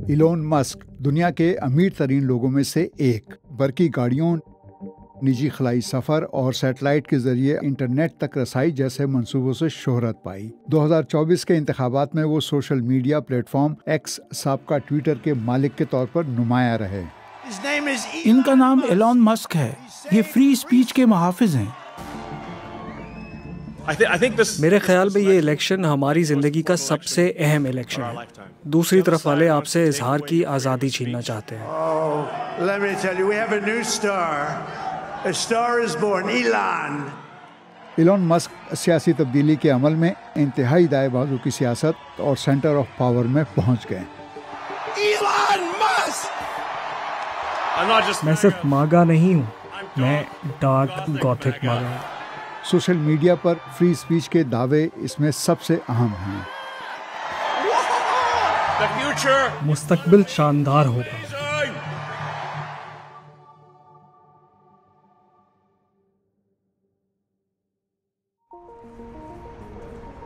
Elon Musk دنیا کے امیر ترین لوگوں میں سے ایک، برقی گاڑیوں، نجی خلائی سفر اور سیٹلائٹ کے ذریعے انٹرنیٹ تک رسائی جیسے منصوبوں سے شہرت پائی۔ 2024 کے انتخابات میں وہ social media plate form x سابقہ ٹویٹر کے مالک کے طور پر نمایاں رہے۔ ان کا نام ایلون مسک ہے، یہ فری اسپیچ کے محافظ ہیں۔ میرے خیال میں یہ الیکشن ہماری زندگی کا سب سے اہم الیکشن ہے۔ دوسری طرف والے آپ سے اظہار کی آزادی چھیننا چاہتے ہیں۔ ایلون مسک سیاسی تبدیلی کے عمل میں انتہائی دائیں بازو کی سیاست اور سینٹر آف پاور میں پہنچ گئے۔ میں صرف ماگا نہیں ہوں، میں ڈارک گوتھک ماگا ہوں۔ سوشل میڈیا پر فری اسپیچ کے دعوے اس میں سب سے اہم ہیں۔ مستقبل شاندار ہوگا۔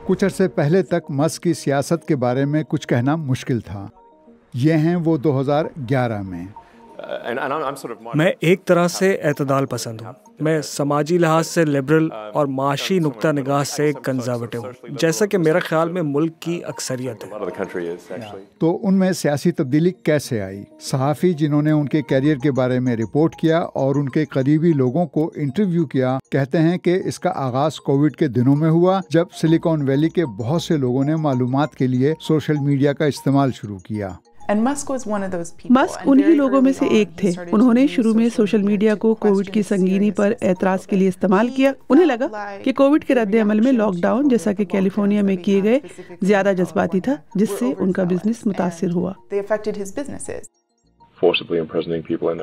کچھ عرصے پہلے تک مسک کی سیاست کے بارے میں کچھ کہنا مشکل تھا۔ یہ ہیں وہ 2011 میں۔ میں ایک طرح سے اعتدال پسند ہوں۔ میں سماجی لحاظ سے لبرل اور معاشی نقطہ نگاہ سے کنزرویٹو ہوں، جیسا کہ میرا خیال میں ملک کی اکثریت ہے۔ تو ان میں سیاسی تبدیلی کیسے آئی؟ صحافی جنہوں نے ان کے کیریئر کے بارے میں رپورٹ کیا اور ان کے قریبی لوگوں کو انٹرویو کیا کہتے ہیں کہ اس کا آغاز کووڈ کے دنوں میں ہوا، جب سلیکون ویلی کے بہت سے لوگوں نے معلومات کے لیے سوشل میڈیا کا استعمال شروع کیا۔ مسک انہی لوگوں میں سے ایک تھے۔ انہوں نے شروع میں سوشل میڈیا کو کووڈ کی سنگینی پر اعتراض کے لیے استعمال کیا۔ انہیں لگا کہ کووڈ کے رد عمل میں لاک ڈاؤن، جیسا کہ کیلیفورنیا میں کیے گئے، زیادہ جذباتی تھا، جس سے ان کا بزنس متاثر ہوا۔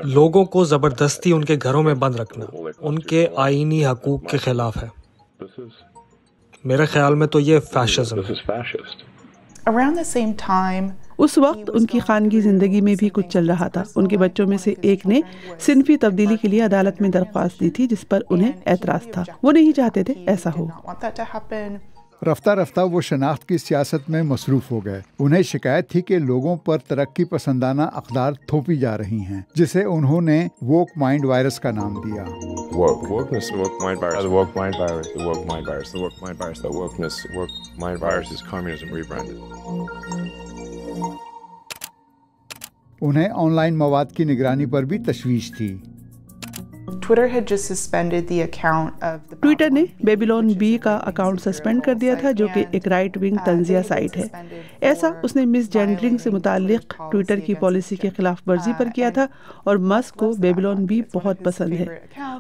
لوگوں کو زبردستی ان کے گھروں میں بند رکھنا ان کے آئینی حقوق کے خلاف ہے۔ میرے خیال میں تو یہ فیشزم ہے۔ اس وقت ان کی خانگی زندگی میں بھی کچھ چل رہا تھا۔ ان کے بچوں میں سے ایک نے صنفی تبدیلی کے لیے عدالت میں درخواست دی تھی، جس پر انہیں اعتراض تھا۔ وہ نہیں چاہتے تھے ایسا ہو۔ رفتہ رفتہ وہ شناخت کی سیاست میں مصروف ہو گئے۔ انہیں شکایت تھی کہ لوگوں پر ترقی پسندانہ اقدار تھوپی جا رہی ہیں، جسے انہوں نے ووک مائنڈ وائرس کا نام دیا۔ انہیں آن لائن مواد کی نگرانی پر بھی تشویش تھی۔ ٹویٹر نے بیبیلون بی کا اکاؤنٹ سسپینڈ کر دیا تھا، جو کہ ایک رائٹ ونگ تنزیہ سائٹ ہے۔ ایسا اس نے مس جینڈرنگ سے متعلق ٹویٹر کی پالیسی کے خلاف ورزی پر کیا تھا، اور مسک کو بیبیلون بی بہت پسند ہے۔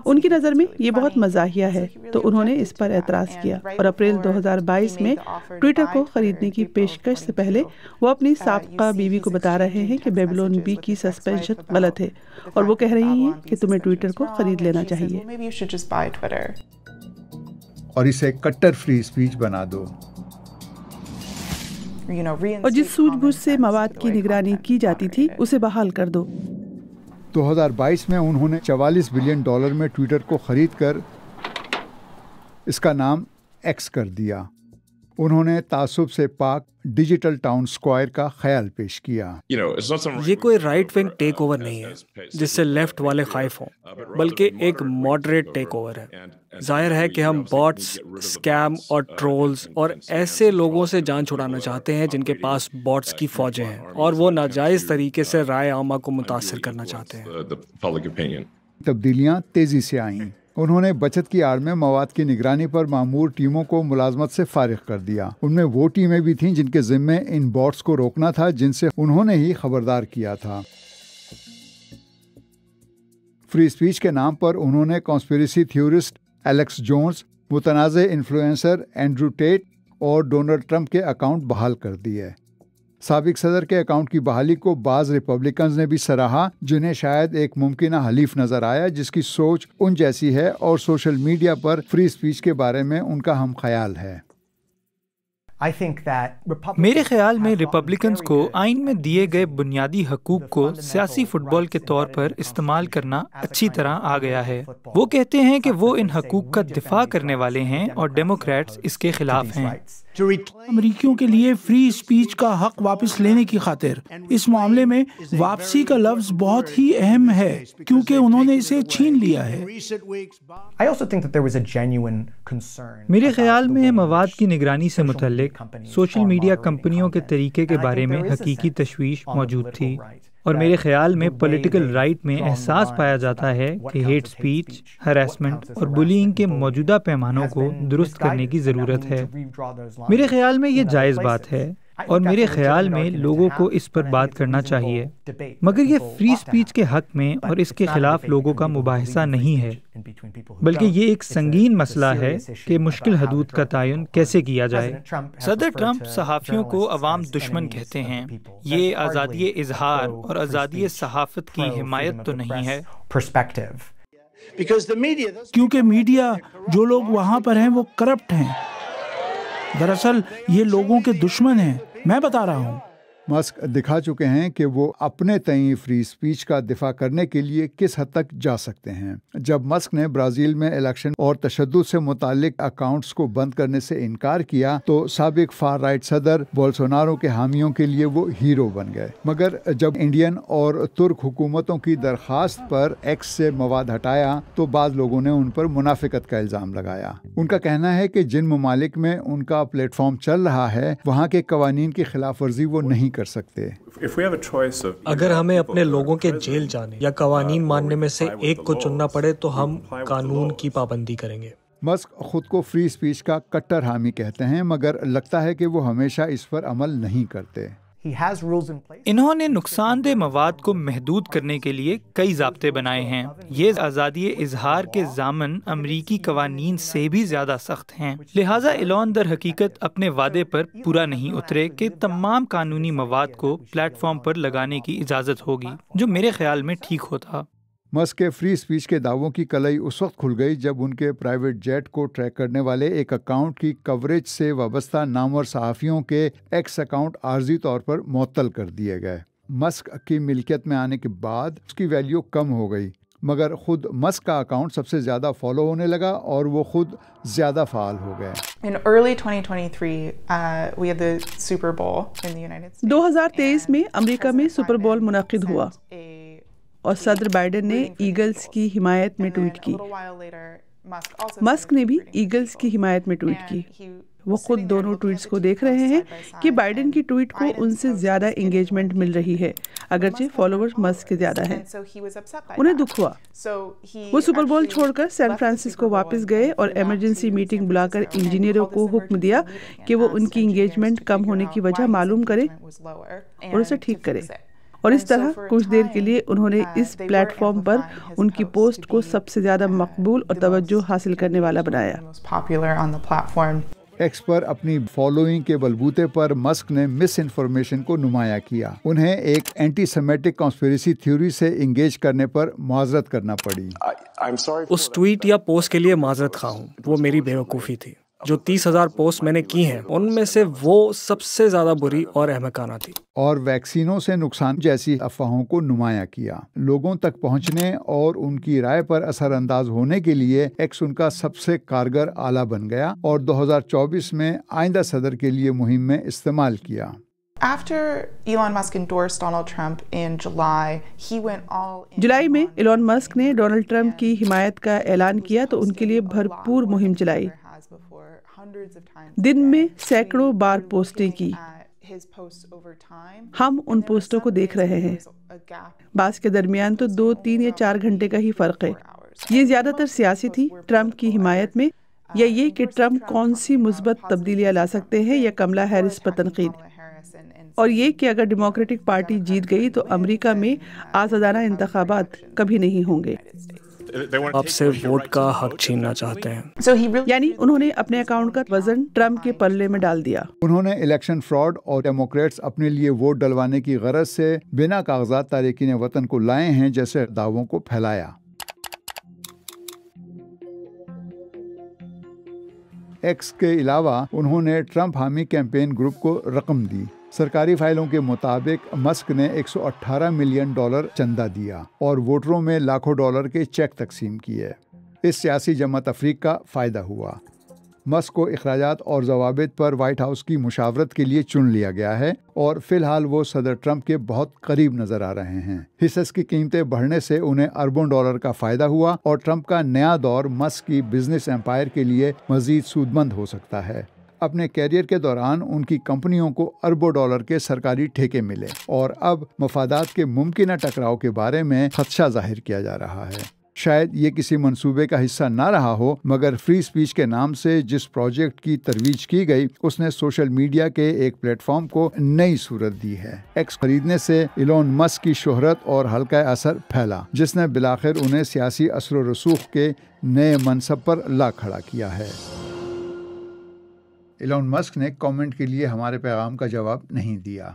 ان کی نظر میں یہ بہت مزاحیہ ہے، تو انہوں نے اس پر اعتراض کیا، اور اپریل 2022 میں ٹویٹر کو خریدنے کی پیشکش سے پہلے وہ اپنی سابقہ بیوی کو بتا رہے ہیں کہ بیبیلون بی کی سسپینشن غلط ہے، اور وہ کہہ رہی ہیں کہ تمہیں ٹویٹر کو خرید لینا چاہیے اور اسے کٹر فری اسپیچ بنا دو۔ اور جس سوجھ بوجھ سے مواد کی نگرانی کی جاتی تھی اسے بحال کر دو۔ 2022 میں انہوں نے $44 بلین میں ٹویٹر کو خرید کر اس کا نام ایکس کر دیا۔ انہوں نے تعصب سے پاک ڈیجیٹل ٹاؤن اسکوائر کا خیال پیش کیا۔ یہ کوئی رائٹ ونگ ٹیک اوور نہیں ہے جس سے لیفٹ والے خائف ہوں، بلکہ ایک ماڈریٹ ٹیک اوور ہے۔ ظاہر ہے کہ ہم باٹس، اسکیم اور ٹرولز اور ایسے لوگوں سے جان چھڑانا چاہتے ہیں جن کے پاس باٹس کی فوجیں ہیں، اور وہ ناجائز طریقے سے رائے عامہ کو متاثر کرنا چاہتے ہیں۔ تبدیلیاں تیزی سے آئیں۔ انہوں نے بچت کی آڑ میں مواد کی نگرانی پر مامور ٹیموں کو ملازمت سے فارغ کر دیا۔ ان میں وہ ٹیمیں بھی تھیں جن کے ذمے ان باٹس کو روکنا تھا، جن سے انہوں نے ہی خبردار کیا تھا۔ فری اسپیچ کے نام پر انہوں نے کانسپیریسی تھیورسٹ ایلیکس جونز، متنازع انفلوئنسر اینڈریو ٹیٹ اور ڈونلڈ ٹرمپ کے اکاؤنٹ بحال کر دیے۔ سابق صدر کے اکاؤنٹ کی بحالی کو بعض ریپبلکنز نے بھی سراہا، جنہیں شاید ایک ممکنہ حلیف نظر آیا جس کی سوچ ان جیسی ہے اور سوشل میڈیا پر فری اسپیچ کے بارے میں ان کا ہم خیال ہے۔ میرے خیال میں ریپبلکنز کو آئین میں دیے گئے بنیادی حقوق کو سیاسی فٹ بال کے طور پر استعمال کرنا اچھی طرح آ گیا ہے۔ وہ کہتے ہیں کہ وہ ان حقوق کا دفاع کرنے والے ہیں اور ڈیموکریٹس اس کے خلاف ہیں۔ امریکیوں کے لیے فری اسپیچ کا حق واپس لینے کی خاطر اس معاملے میں واپسی کا لفظ بہت ہی اہم ہے کیونکہ انہوں نے اسے چھین لیا ہے۔ میرے خیال میں مواد کی نگرانی سے متعلق سوشل میڈیا کمپنیوں کے طریقے کے بارے میں حقیقی تشویش موجود تھی، اور میرے خیال میں پولیٹیکل رائٹ میں احساس پایا جاتا ہے کہ ہیٹ سپیچ، ہراسمنٹ اور بلینگ کے موجودہ پیمانوں کو درست کرنے کی ضرورت ہے۔ میرے خیال میں یہ جائز بات ہے، اور میرے خیال میں لوگوں کو اس پر بات کرنا چاہیے، مگر یہ فری سپیچ کے حق میں اور اس کے خلاف لوگوں کا مباحثہ نہیں ہے، بلکہ یہ ایک سنگین مسئلہ ہے کہ مشکل حدود کا تعین کیسے کیا جائے۔ صدر ٹرمپ صحافیوں کو عوام دشمن کہتے ہیں۔ یہ آزادی اظہار اور آزادی صحافت کی حمایت تو نہیں ہے۔ کیونکہ میڈیا جو لوگ وہاں پر ہیں وہ کرپٹ ہیں، دراصل یہ لوگوں کے دشمن ہیں، میں بتا رہا ہوں۔ مسک دکھا چکے ہیں کہ وہ اپنے تئیں فری اسپیچ کا دفاع کرنے کے لیے کس حد تک جا سکتے ہیں۔ جب مسک نے برازیل میں الیکشن اور تشدد سے متعلق اکاؤنٹس کو بند کرنے سے انکار کیا تو سابق فار رائٹ صدر بولسونارو کے حامیوں کے لیے وہ ہیرو بن گئے، مگر جب انڈین اور ترک حکومتوں کی درخواست پر ایکس سے مواد ہٹایا تو بعض لوگوں نے ان پر منافقت کا الزام لگایا۔ ان کا کہنا ہے کہ جن ممالک میں ان کا پلیٹ فارم چل رہا ہے وہاں کے قوانین کی خلاف ورزی وہ نہیں کر سکتے۔ اگر ہمیں اپنے لوگوں کے جیل جانے یا قوانین ماننے میں سے ایک کو چننا پڑے تو ہم قانون کی پابندی کریں گے۔ مسک خود کو فری اسپیچ کا کٹر حامی کہتے ہیں، مگر لگتا ہے کہ وہ ہمیشہ اس پر عمل نہیں کرتے۔ انہوں نے نقصان دہ مواد کو محدود کرنے کے لیے کئی ضابطے بنائے ہیں۔ یہ آزادی اظہار کے ضامن امریکی قوانین سے بھی زیادہ سخت ہیں، لہٰذا ایلون در حقیقت اپنے وعدے پر پورا نہیں اترے کہ تمام قانونی مواد کو پلیٹ فارم پر لگانے کی اجازت ہوگی، جو میرے خیال میں ٹھیک ہوتا۔ مسک کے فری اسپیچ کے دعووں کی کلئی اس وقت کھل گئی جب ان کے پرائیویٹ جیٹ کو ٹریک کرنے والے ایک اکاؤنٹ کی کوریج سے وابستہ نامور صحافیوں کے ایکس اکاؤنٹ عارضی طور پر معطل کر دیے گئے۔ مسک کی ملکیت میں آنے کے بعد اس کی ویلیو کم ہو گئی، مگر خود مسک کا اکاؤنٹ سب سے زیادہ فالو ہونے لگا اور وہ خود زیادہ فعال ہو گئے۔ In early 2023, we had the Super Bowl in the United States. 2023 میں امریکہ میں سپر بول منعقد ہوا اور صدر بائیڈن نے ایگلز کی حمایت میں ٹویٹ کی۔ مسک نے بھی ایگلز کی حمایت میں ٹویٹ کی۔ وہ خود دونوں ٹویٹس کو دیکھ رہے ہیں کہ بائیڈن کی ٹویٹ کو ان سے زیادہ انگیجمنٹ مل رہی ہے، اگرچہ فالوورز مسک کے زیادہ ہیں۔ انہیں دکھ ہوا۔ وہ سپر بول چھوڑ کر سین فرانسسکو واپس گئے اور ایمرجنسی میٹنگ بلا کر انجینئروں کو حکم دیا کہ وہ ان کی انگیجمنٹ کم ہونے کی وجہ معلوم کرے اور اسے ٹھیک کرے، اور اس طرح کچھ دیر کے لیے انہوں نے اس پلیٹ فارم پر ان کی پوسٹ کو سب سے زیادہ مقبول اور توجہ حاصل کرنے والا بنایا۔ ایکس پر اپنی فالوئنگ کے بلبوتے پر مسک نے مس انفارمیشن کو نمایاں کیا۔ انہیں ایک اینٹی سیمیٹک کانسپیریسی تھیوری سے انگیج کرنے پر معذرت کرنا پڑی۔ اس ٹویٹ یا پوسٹ کے لیے معذرت خواہ ہوں، وہ میری بیوقوفی تھی۔ جو 30,000 پوسٹ میں نے کی ہیں ان میں سے وہ سب سے زیادہ بری اور احمقانہ تھی۔ اور ویکسینوں سے نقصان جیسی افواہوں کو نمایاں کیا۔ لوگوں تک پہنچنے اور ان کی رائے پر اثر انداز ہونے کے لیے ایکس ان کا سب سے کارگر آلہ بن گیا اور 2024 میں آئندہ صدر کے لیے مہم میں استعمال کیا۔ جولائی میں ایلون مسک نے ڈونلڈ ٹرمپ کی حمایت کا اعلان کیا تو ان کے لیے بھرپور مہم چلائی۔ دن میں سینکڑوں بار پوسٹیں کی۔ ہم ان پوسٹوں کو دیکھ رہے ہیں، بعض کے درمیان تو 2, 3 یا 4 گھنٹے کا ہی فرق ہے۔ یہ زیادہ تر سیاسی تھی، ٹرمپ کی حمایت میں، یا یہ کہ ٹرمپ کون سی مثبت تبدیلیاں لا سکتے ہیں، یا کملا ہیرس پر تنقید، اور یہ کہ اگر ڈیموکریٹک پارٹی جیت گئی تو امریکہ میں آزادانہ انتخابات کبھی نہیں ہوں گے۔ آپ سے ووٹ کا حق چھیننا چاہتے ہیں۔ یعنی انہوں نے اپنے اکاؤنٹ کا وزن ٹرمپ کے پلے میں ڈال دیا۔ انہوں نے الیکشن فراڈ اور ڈیموکریٹس اپنے لیے ووٹ ڈلوانے کی غرض سے بنا کاغذات تارکین وطن کو لائے ہیں جیسے دعووں کو پھیلایا۔ ایکس کے علاوہ انہوں نے ٹرمپ حامی کیمپین گروپ کو رقم دی۔ سرکاری فائلوں کے مطابق مسک نے $118 ملین چندہ دیا اور ووٹروں میں لاکھوں ڈالر کے چیک تقسیم کیے۔ اس سیاسی جمع تفریق کا فائدہ ہوا۔ مسک کو اخراجات اور ضوابط پر وائٹ ہاؤس کی مشاورت کے لیے چن لیا گیا ہے اور فی الحال وہ صدر ٹرمپ کے بہت قریب نظر آ رہے ہیں۔ حصص کی قیمتیں بڑھنے سے انہیں اربوں ڈالر کا فائدہ ہوا اور ٹرمپ کا نیا دور مسک کی بزنس امپائر کے لیے مزید سودمند ہو سکتا ہے۔ اپنے کیریئر کے دوران ان کی کمپنیوں کو اربوں ڈالر کے سرکاری ٹھیکے ملے اور اب مفادات کے ممکنہ ٹکراؤ کے بارے میں خدشہ ظاہر کیا جا رہا ہے۔ شاید یہ کسی منصوبے کا حصہ نہ رہا ہو، مگر فری اسپیچ کے نام سے جس پروجیکٹ کی ترویج کی گئی اس نے سوشل میڈیا کے ایک پلیٹ فارم کو نئی صورت دی ہے۔ ایکس خریدنے سے ایلون مسک کی شہرت اور حلقہ اثر پھیلا، جس نے بالآخر انہیں سیاسی اثر و رسوخ کے نئے منصب پر لا کھڑا کیا ہے۔ ایلون مسک نے کامنٹ کے لیے ہمارے پیغام کا جواب نہیں دیا۔